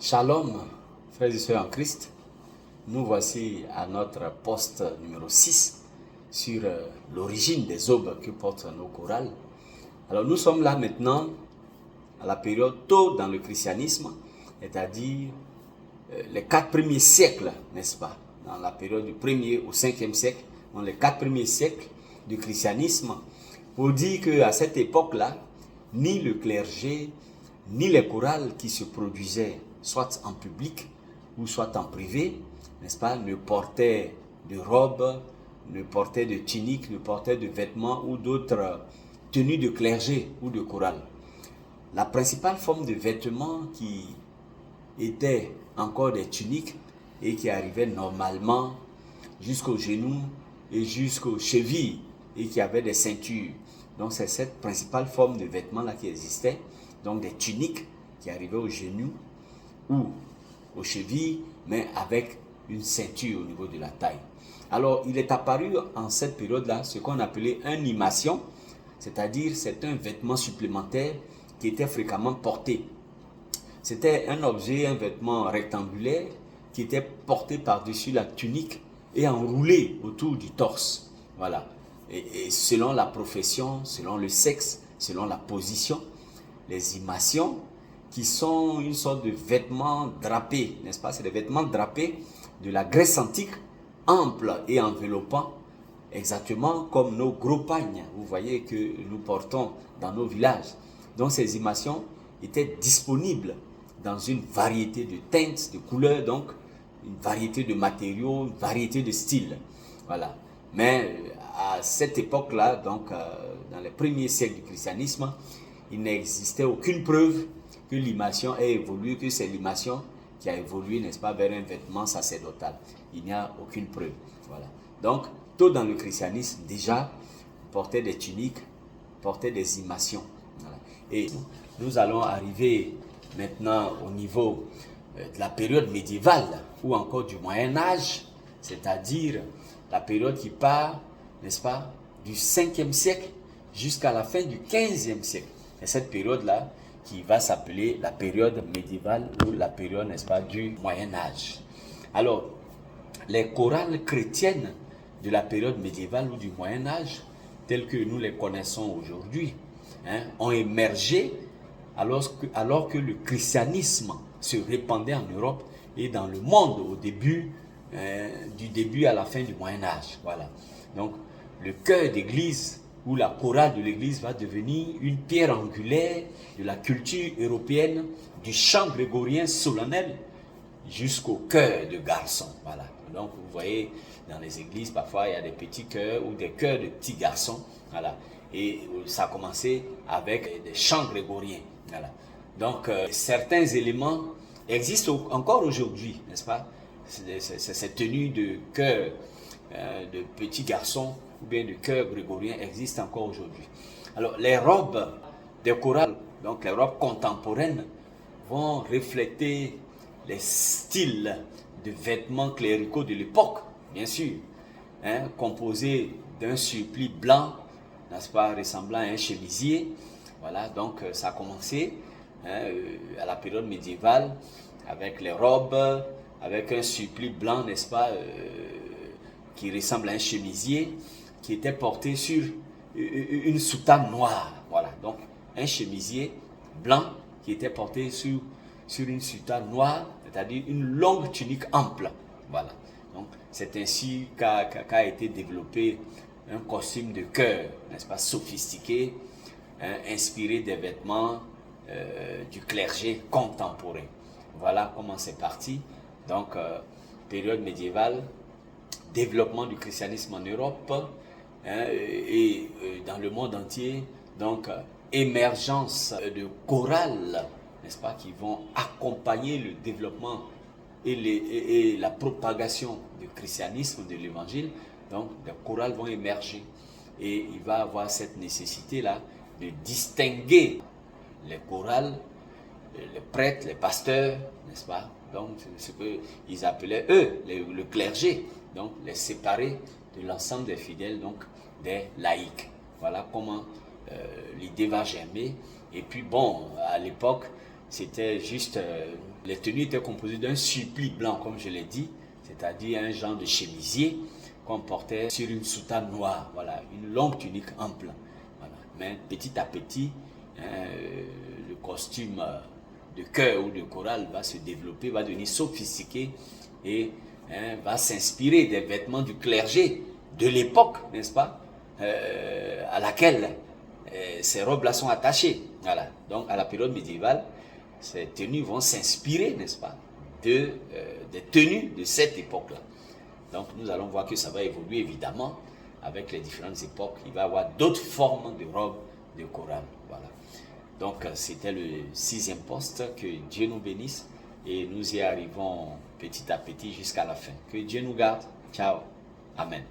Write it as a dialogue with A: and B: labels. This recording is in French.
A: Shalom, frères et sœurs en Christ. Nous voici à notre poste numéro 6 sur l'origine des aubes que portent nos chorales. Alors nous sommes là maintenant à la période tôt dans le christianisme, c'est-à-dire les 4 premiers siècles, n'est-ce pas? Dans la période du 1er au 5e siècle, dans les 4 premiers siècles du christianisme, pour dire qu'à cette époque-là, ni le clergé, ni les chorales qui se produisaient soit en public ou soit en privé, n'est-ce pas, ne portaient de robes, ne portaient de tuniques, ne portaient de vêtements ou d'autres tenues de clergé ou de chorale. La principale forme de vêtements qui était encore des tuniques et qui arrivaient normalement jusqu'aux genoux et jusqu'aux chevilles et qui avaient des ceintures. Donc c'est cette principale forme de vêtements-là qui existait, donc des tuniques qui arrivaient aux genoux ou aux chevilles, mais avec une ceinture au niveau de la taille. Alors, il est apparu en cette période-là ce qu'on appelait une imation, c'est-à-dire c'est un vêtement supplémentaire qui était fréquemment porté. C'était un objet, un vêtement rectangulaire qui était porté par-dessus la tunique et enroulé autour du torse. Voilà. Et selon la profession, selon le sexe, selon la position, les imations qui sont une sorte de vêtements drapés, n'est-ce pas? C'est des vêtements drapés de la Grèce antique, amples et enveloppants, exactement comme nos gros pagnes, vous voyez, que nous portons dans nos villages. Donc ces imations étaient disponibles dans une variété de teintes, de couleurs, donc une variété de matériaux, une variété de styles. Voilà. Mais à cette époque-là, donc dans les premiers siècles du christianisme, il n'existait aucune preuve que l'imation ait évolué, que c'est l'imation qui a évolué, n'est-ce pas, vers un vêtement sacerdotal. Il n'y a aucune preuve. Voilà. Donc, tôt dans le christianisme, déjà, on portait des tuniques, on portait des imations. Voilà. Et nous allons arriver maintenant au niveau de la période médiévale ou encore du Moyen-Âge, c'est-à-dire la période qui part, n'est-ce pas, du 5e siècle jusqu'à la fin du 15e siècle. C'est cette période-là qui va s'appeler la période médiévale ou la période, n'est-ce pas, du Moyen-Âge. Alors, les chorales chrétiennes de la période médiévale ou du Moyen-Âge, telles que nous les connaissons aujourd'hui, ont émergé alors que le christianisme se répandait en Europe et dans le monde au début, du début à la fin du Moyen-Âge. Voilà. Donc, le chœur d'église où la chorale de l'église va devenir une pierre angulaire de la culture européenne, du chant grégorien solennel jusqu'au chœur de garçons. Voilà. Donc vous voyez, dans les églises, parfois il y a des petits chœurs ou des chœurs de petits garçons. Voilà. Et ça a commencé avec des chants grégoriens. Voilà. Donc certains éléments existent encore aujourd'hui, n'est-ce pas? Cette tenue de chœur de petits garçons ou bien de chœur grégorien existe encore aujourd'hui. Alors, les robes des chorales, donc les robes contemporaines, vont refléter les styles de vêtements cléricaux de l'époque, bien sûr, composés d'un surplis blanc, n'est-ce pas, ressemblant à un chemisier. Voilà, donc ça a commencé à la période médiévale avec les robes, avec un surplis blanc, n'est-ce pas, qui ressemble à un chemisier, qui était porté sur une soutane noire. Voilà, donc un chemisier blanc qui était porté sur une soutane noire, c'est-à-dire une longue tunique ample. Voilà, donc c'est ainsi qu'a été développé un costume de chœur, n'est-ce pas, sophistiqué, inspiré des vêtements du clergé contemporain. Voilà comment c'est parti. Donc, période médiévale, développement du christianisme en Europe et dans le monde entier, donc émergence de chorales, n'est-ce pas, qui vont accompagner le développement et la propagation du christianisme, de l'évangile. Donc des chorales vont émerger et il va y avoir cette nécessité-là de distinguer les chorales, les prêtres, les pasteurs, n'est-ce pas? Donc c'est ce qu'ils appelaient eux, le clergé, donc les séparer de l'ensemble des fidèles, donc des laïcs. Voilà comment l'idée va germer. Et puis bon, à l'époque, c'était juste, les tenues étaient composées d'un suppli blanc, comme je l'ai dit, c'est-à-dire un genre de chemisier qu'on portait sur une soutane noire, voilà, une longue tunique ample. Voilà. Mais petit à petit, le costume de chœur ou de chorale va se développer, va devenir sophistiqué et va s'inspirer des vêtements du clergé de l'époque, n'est-ce pas, à laquelle ces robes-là sont attachées. Voilà. Donc à la période médiévale, ces tenues vont s'inspirer, n'est-ce pas, des tenues de cette époque-là. Donc nous allons voir que ça va évoluer évidemment avec les différentes époques. Il va y avoir d'autres formes de robes de chorale. Voilà. Donc c'était le 6e poste. Que Dieu nous bénisse et nous y arrivons petit à petit jusqu'à la fin. Que Dieu nous garde. Ciao. Amen.